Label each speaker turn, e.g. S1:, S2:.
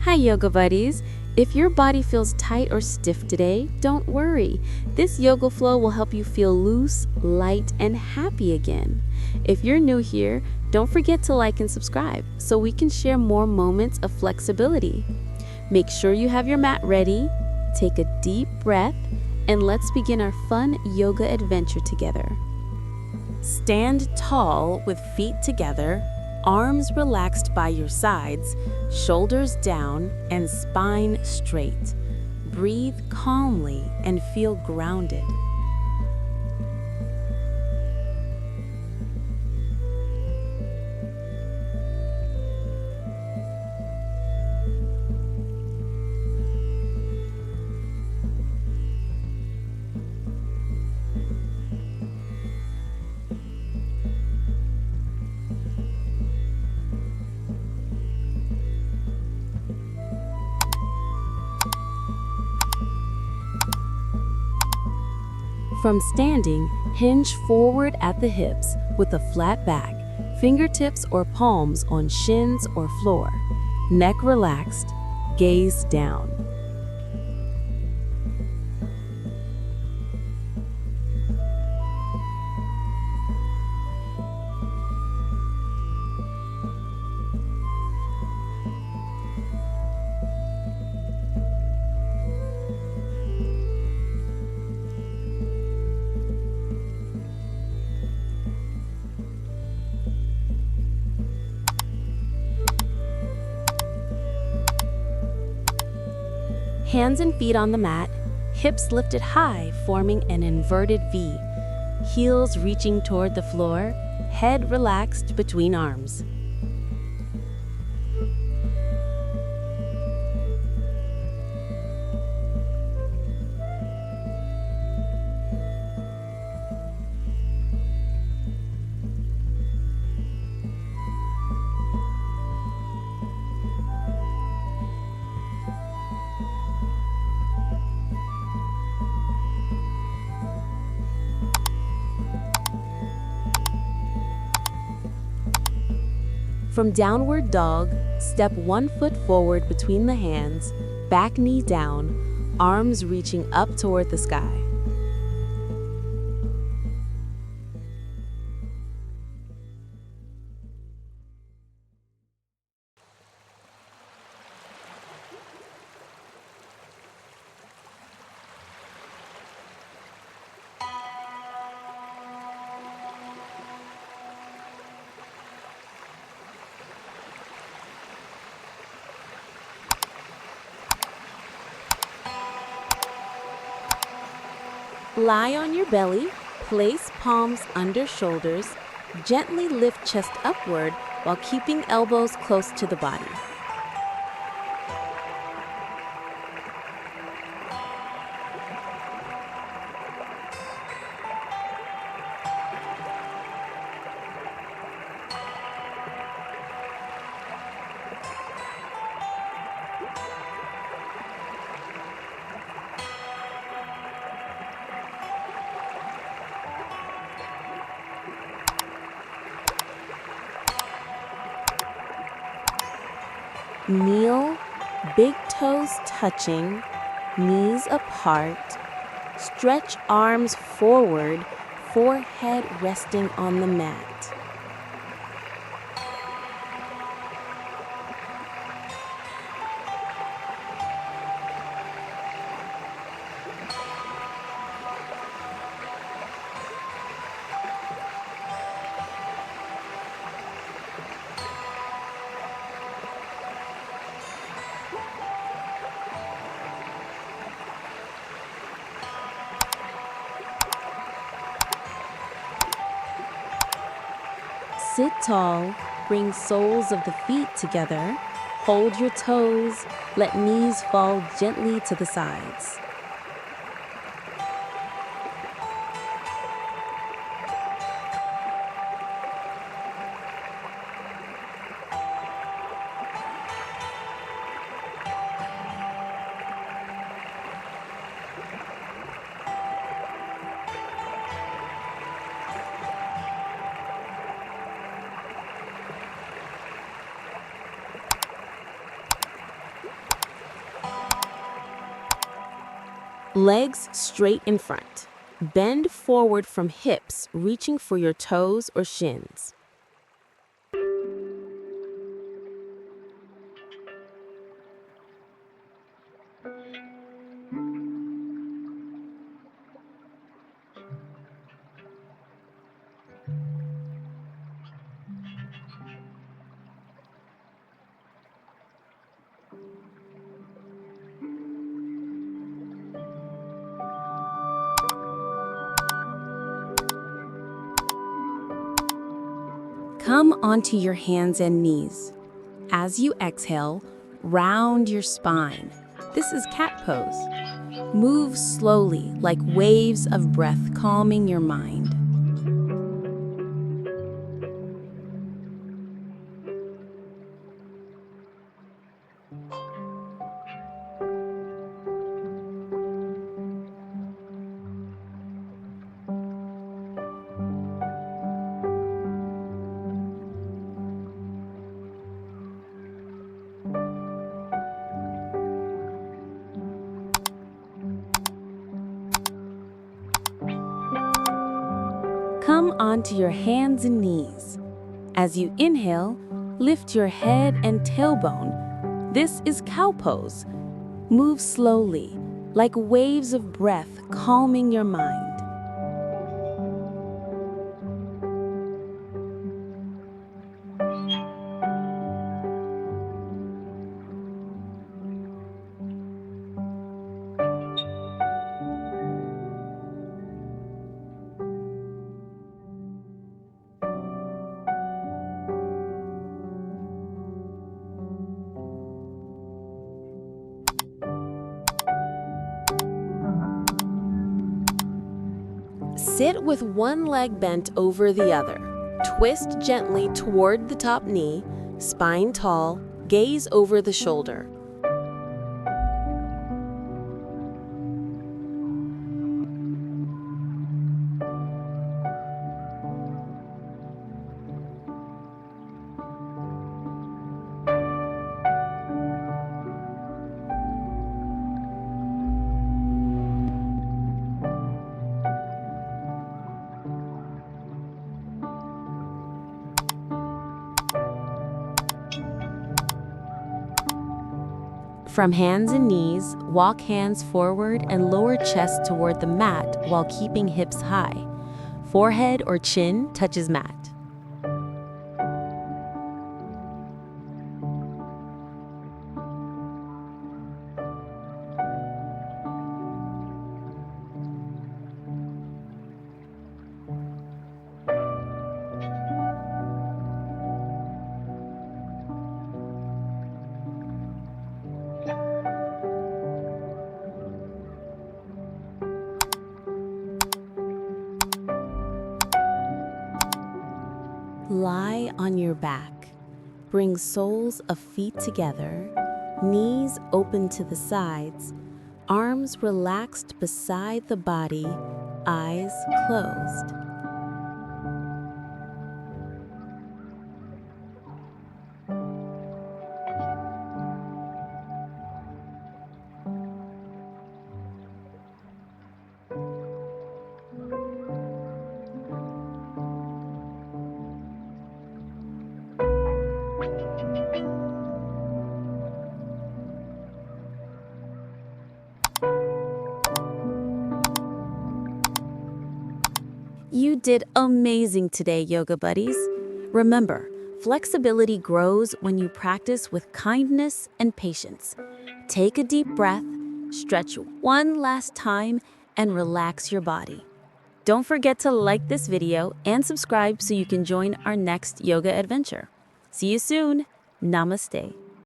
S1: Hi, yoga buddies. If your body feels tight or stiff today, don't worry. This yoga flow will help you feel loose, light, and happy again. If you're new here, don't forget to like and subscribe so we can share more moments of flexibility. Make sure you have your mat ready, take a deep breath, and let's begin our fun yoga adventure together. Stand tall with feet together, arms relaxed by your sides, shoulders down, and spine straight. Breathe calmly and feel grounded. From standing, hinge forward at the hips with a flat back, fingertips or palms on shins or floor. Neck relaxed, gaze down. Hands and feet on the mat, hips lifted high, forming an inverted V. Heels reaching toward the floor, head relaxed between arms. From downward dog, step 1 foot forward between the hands, back knee down, arms reaching up toward the sky. Lie on your belly, place palms under shoulders, gently lift chest upward while keeping elbows close to the body. Kneel, big toes touching, knees apart. Stretch arms forward, forehead resting on the mat. Sit tall, bring soles of the feet together, hold your toes, let knees fall gently to the sides. Legs straight in front. Bend forward from hips, reaching for your toes or shins. Come onto your hands and knees. As you exhale, round your spine. This is cat pose. Move slowly, like waves of breath, calming your mind. Come onto your hands and knees. As you inhale, lift your head and tailbone. This is cow pose. Move slowly, like waves of breath, calming your mind. Sit with one leg bent over the other. Twist gently toward the top knee, spine tall, gaze over the shoulder. From hands and knees, walk hands forward and lower chest toward the mat while keeping hips high. Forehead or chin touches mat. Lie on your back. Bring soles of feet together, knees open to the sides, arms relaxed beside the body, eyes closed. You did amazing today, yoga buddies. Remember, flexibility grows when you practice with kindness and patience. Take a deep breath, stretch one last time, and relax your body. Don't forget to like this video and subscribe so you can join our next yoga adventure. See you soon. Namaste.